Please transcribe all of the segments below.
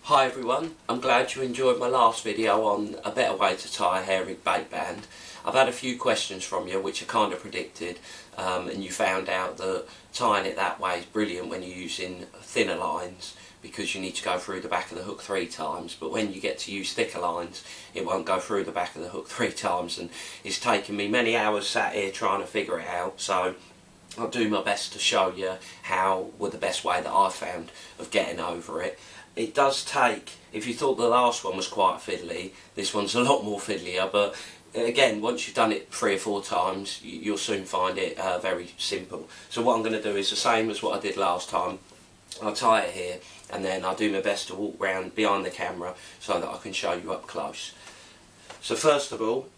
Hi everyone, I'm glad you enjoyed my last video on a better way to tie a hair rig bait band. I've had a few questions from you which I kind of predicted, and you found out that tying it that way is brilliant when you're using thinner lines because you need to go through the back of the hook 3 times, but when you get to use thicker lines it won't go through the back of the hook 3 times, and it's taken me many hours sat here trying to figure it out. So I'll do my best to show you how, well, the best way that I found of getting over it. It does take, if you thought the last one was quite fiddly, this one's a lot more fiddlier, but again, once you've done it 3 or 4 times, you'll soon find it very simple. So what I'm going to do is the same as what I did last time. I'll tie it here, and then I'll do my best to walk round behind the camera so that I can show you up close. So first of all,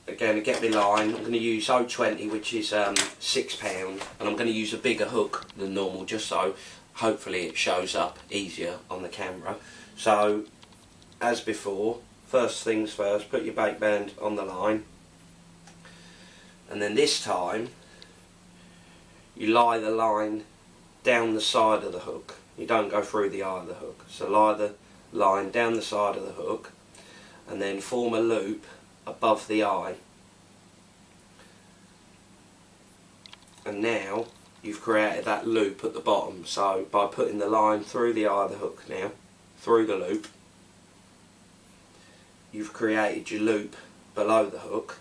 again, to get my line, I'm going to use 020, which is £6, and I'm going to use a bigger hook than normal, just so hopefully it shows up easier on the camera. So as before, first things first, put your bait band on the line, and then this time you lie the line down the side of the hook. You don't go through the eye of the hook, so lie the line down the side of the hook and then form a loop above the eye. And now you've created that loop at the bottom, so by putting the line through the eye of the hook now, through the loop, you've created your loop below the hook.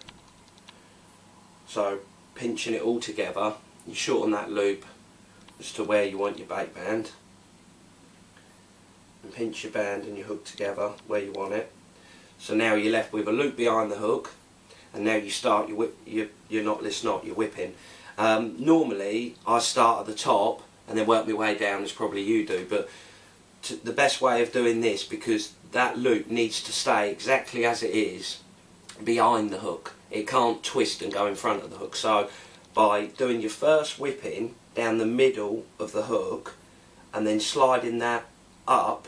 So pinching it all together, you shorten that loop as to where you want your bait band, and pinch your band and your hook together where you want it. So now you're left with a loop behind the hook, and now you start your knotless knot, your whipping. Normally I start at the top and then work my way down, as probably you do, but the best way of doing this, because that loop needs to stay exactly as it is behind the hook, it can't twist and go in front of the hook. So by doing your first whipping down the middle of the hook and then sliding that up,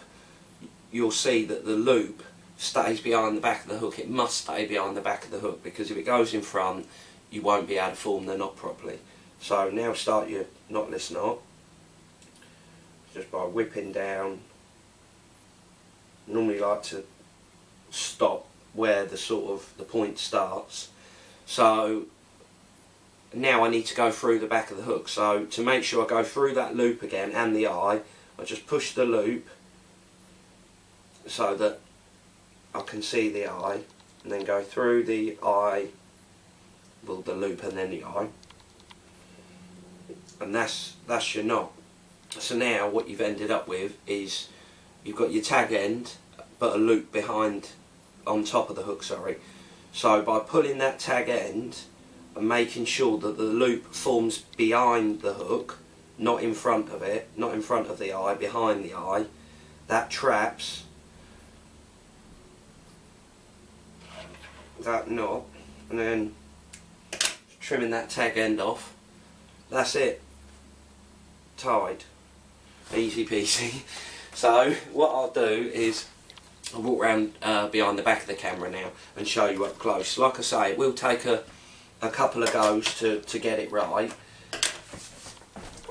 you'll see that the loop stays behind the back of the hook. It must stay behind the back of the hook, because if it goes in front you won't be able to form the knot properly. So now start your knotless knot just by whipping down. Normally like to stop where the point starts. So now I need to go through the back of the hook, so to make sure I go through that loop again and the eye, I just push the loop so that I can see the eye, and then go through the eye, well, the loop and then the eye, and that's your knot. So now what you've ended up with is you've got your tag end but a loop behind, on top of the hook, sorry. So by pulling that tag end and making sure that the loop forms behind the hook, not in front of it, not in front of the eye, behind the eye, that traps that knot, and then trimming that tag end off. That's it, tied, easy peasy. So what I'll do is I'll walk around behind the back of the camera now and show you up close. Like I say, it will take a couple of goes to get it right,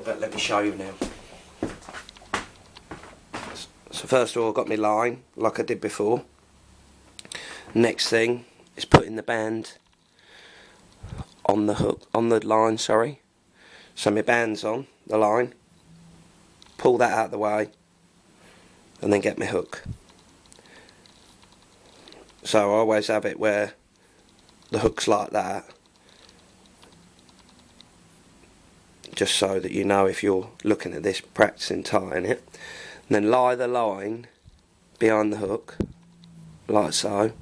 but let me show you now. So first of all, I've got my line like I did before. Next thing is putting the band on the hook, on the line, sorry. So my band's on the line, pull that out of the way, and then get my hook. So I always have it where the hook's like that, just so that you know if you're looking at this, practicing tying it. And then lie the line behind the hook, like so,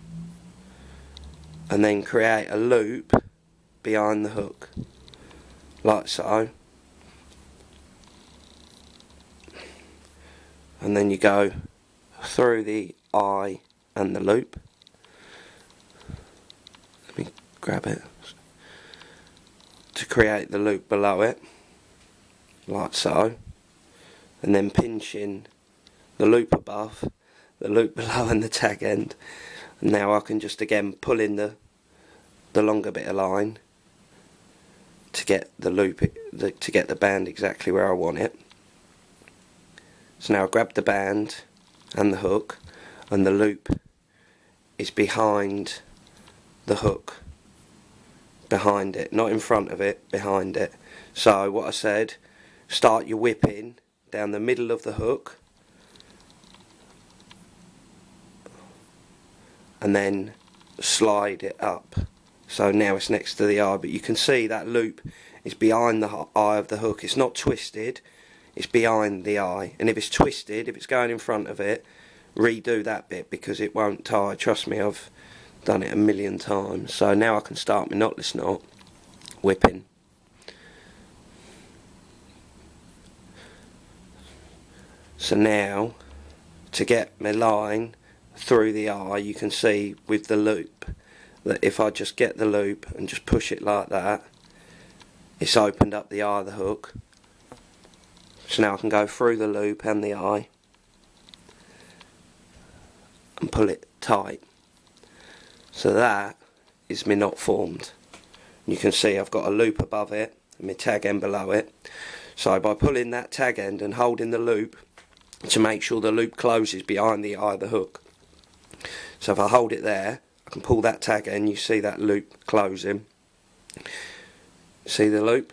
and then create a loop behind the hook, like so, and then you go through the eye and the loop. Let me grab it to create the loop below it, like so, and then pinching the loop above, the loop below and the tag end. And now I can just again pull in the longer bit of line to get the loop, to get the band exactly where I want it. So now I grab the band and the hook, and the loop is behind the hook, behind it, not in front of it, behind it. So what I said, start your whipping down the middle of the hook and then slide it up. So now it's next to the eye, but you can see that loop is behind the eye of the hook. It's not twisted, it's behind the eye. And if it's twisted, if it's going in front of it, redo that bit because it won't tie. Trust me, I've done it a million times. So now I can start my knotless knot, whipping. So now, to get my line through the eye, you can see with the loop that if I just get the loop and just push it like that, it's opened up the eye of the hook. So now I can go through the loop and the eye and pull it tight. So that is my knot formed. You can see I've got a loop above it and my tag end below it. So by pulling that tag end and holding the loop to make sure the loop closes behind the eye of the hook. So if I hold it there, I can pull that tag end, you see that loop closing. See the loop?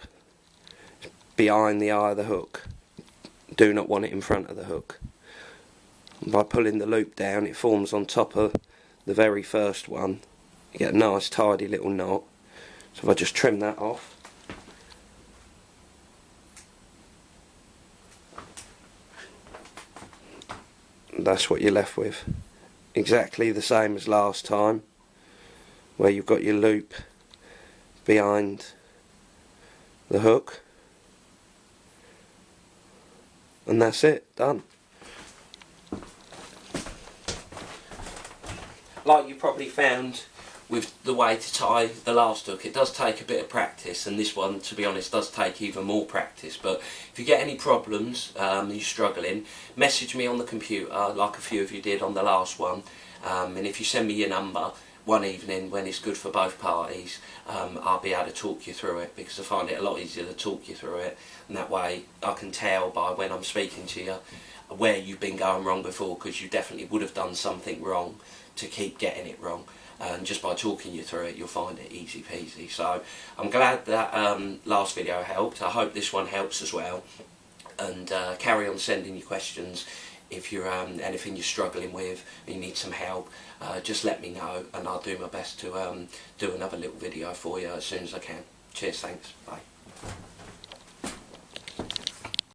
It's behind the eye of the hook. Do not want it in front of the hook. And by pulling the loop down, it forms on top of the very first one. You get a nice tidy little knot. So if I just trim that off, that's what you're left with. Exactly the same as last time, where you've got your loop behind the hook, and that's it, done. Like you probably found with the way to tie the last hook, it does take a bit of practice, and this one, to be honest, does take even more practice. But if you get any problems, you're struggling, message me on the computer like a few of you did on the last one, and if you send me your number one evening when it's good for both parties, I'll be able to talk you through it, because I find it a lot easier to talk you through it, and that way I can tell by when I'm speaking to you where you've been going wrong before, because you definitely would have done something wrong to keep getting it wrong. And just by talking you through it, you'll find it easy peasy. So I'm glad that last video helped. I hope this one helps as well. And carry on sending your questions. If you're anything you're struggling with, and you need some help, just let me know, and I'll do my best to do another little video for you as soon as I can. Cheers, thanks, bye.